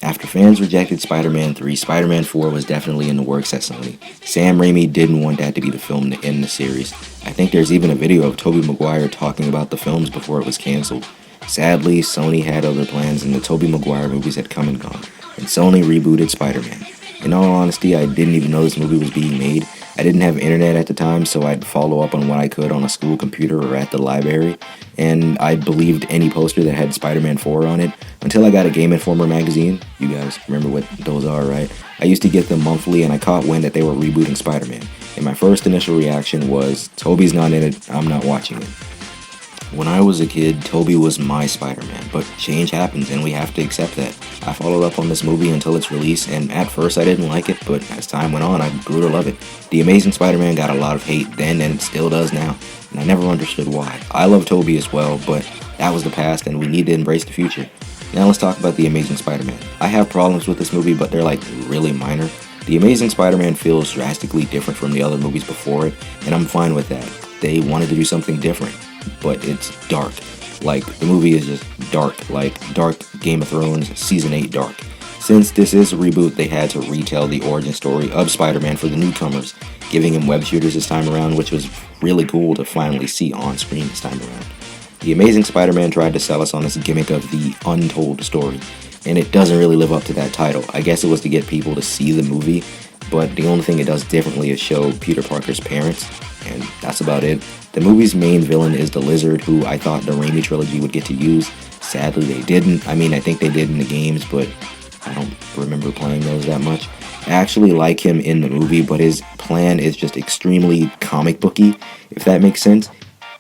After fans rejected Spider-Man 3, Spider-Man 4 was definitely in the works at Sony. Sam Raimi didn't want that to be the film to end the series. I think there's even a video of Tobey Maguire talking about the films before it was cancelled. Sadly, Sony had other plans and the Tobey Maguire movies had come and gone, and Sony rebooted Spider-Man. In all honesty, I didn't even know this movie was being made. I didn't have internet at the time, so I'd follow up on what I could on a school computer or at the library, and I believed any poster that had Spider-Man 4 on it until I got a Game Informer magazine. You guys remember what those are, right? I used to get them monthly, and I caught wind that they were rebooting Spider-Man, and my first initial reaction was, Tobey's not in it, I'm not watching it. When I was a kid, Tobey was my Spider-Man, but change happens and we have to accept that. I followed up on this movie until its release, and at first I didn't like it, but as time went on, I grew to love it. The Amazing Spider-Man got a lot of hate then, and it still does now, and I never understood why. I love Tobey as well, but that was the past and we need to embrace the future. Now let's talk about The Amazing Spider-Man. I have problems with this movie, but they're like really minor. The Amazing Spider-Man feels drastically different from the other movies before it, and I'm fine with that. They wanted to do something different, but it's dark. Like, the movie is just dark, like dark Game of Thrones Season 8 dark. Since this is a reboot, they had to retell the origin story of Spider-Man for the newcomers, giving him web shooters this time around, which was really cool to finally see on screen this time around. The Amazing Spider-Man tried to sell us on this gimmick of the untold story, and it doesn't really live up to that title. I guess it was to get people to see the movie, but the only thing it does differently is show Peter Parker's parents, and that's about it. The movie's main villain is the Lizard, who I thought the Raimi trilogy would get to use. Sadly, they didn't. I mean, I think they did in the games, but I don't remember playing those that much. I actually like him in the movie, but his plan is just extremely comic booky, if that makes sense.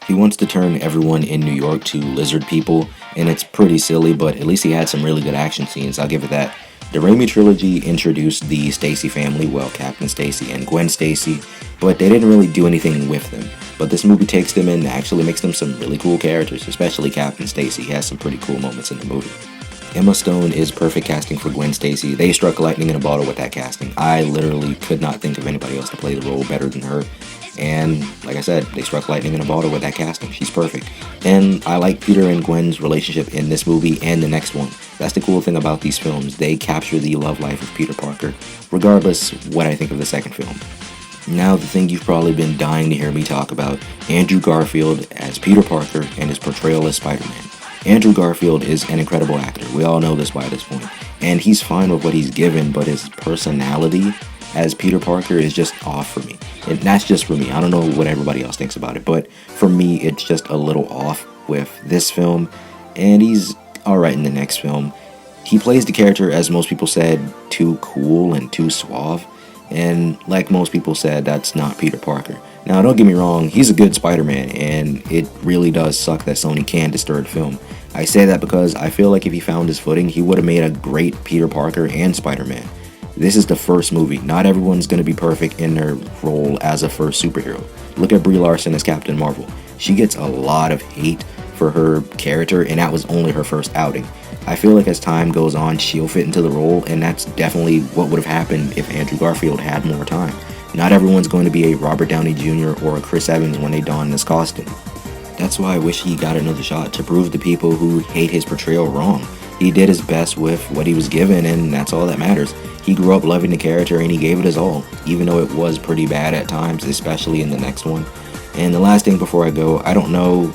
He wants to turn everyone in New York to lizard people, and it's pretty silly, but at least he had some really good action scenes, I'll give it that. The Raimi trilogy introduced the Stacy family, well, Captain Stacy and Gwen Stacy, but they didn't really do anything with them. But this movie takes them and actually makes them some really cool characters, especially Captain Stacy. He has some pretty cool moments in the movie. Emma Stone is perfect casting for Gwen Stacy. They struck lightning in a bottle with that casting. I literally could not think of anybody else to play the role better than her. And like I said, they struck lightning in a bottle with that casting. She's perfect. And I like Peter and Gwen's relationship in this movie and the next one. That's the cool thing about these films. They capture the love life of Peter Parker, regardless what I think of the second film. Now the thing you've probably been dying to hear me talk about, Andrew Garfield as Peter Parker and his portrayal as Spider-Man. Andrew Garfield is an incredible actor. We all know this by this point. And he's fine with what he's given, but his personality as Peter Parker is just off for me. And that's just for me. I don't know what everybody else thinks about it, but for me, it's just a little off with this film, and he's alright in the next film. He plays the character, as most people said, too cool and too suave, and like most people said, that's not Peter Parker. Now, don't get me wrong, he's a good Spider-Man, and it really does suck that Sony canned his third film. I say that because I feel like if he found his footing, he would have made a great Peter Parker and Spider-Man. This is the first movie. Not everyone's going to be perfect in their role as a first superhero. Look at Brie Larson as Captain Marvel. She gets a lot of hate for her character, and that was only her first outing. I feel like as time goes on, she'll fit into the role, and that's definitely what would have happened if Andrew Garfield had more time. Not everyone's going to be a Robert Downey Jr. or a Chris Evans when they don this costume. That's why I wish he got another shot to prove to people who hate his portrayal wrong. He did his best with what he was given, and that's all that matters. He grew up loving the character and he gave it his all, even though it was pretty bad at times, especially in the next one. And the last thing before I go, I don't know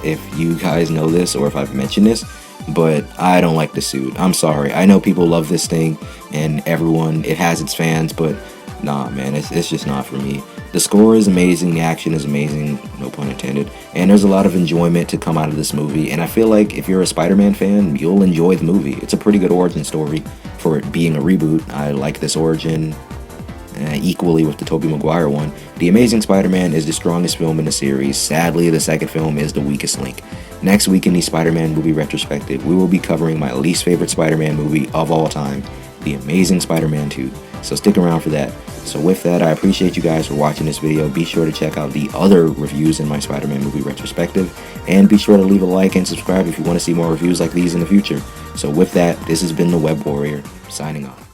if you guys know this or if I've mentioned this, but I don't like the suit. I'm sorry. I know people love this thing and everyone, it has its fans, but nah, man, it's just not for me. The score is amazing, the action is amazing, no pun intended, and there's a lot of enjoyment to come out of this movie, and I feel like if you're a Spider-Man fan, you'll enjoy the movie. It's a pretty good origin story for it being a reboot. I like this origin equally with the Tobey Maguire one. The Amazing Spider-Man is the strongest film in the series. Sadly, the second film is the weakest link. Next week in the Spider-Man movie retrospective, we will be covering my least favorite Spider-Man movie of all time, The Amazing Spider-Man 2. So stick around for that. So with that, I appreciate you guys for watching this video. Be sure to check out the other reviews in my Spider-Man movie retrospective, and be sure to leave a like and subscribe if you want to see more reviews like these in the future. So with that, this has been the Web Warrior, signing off.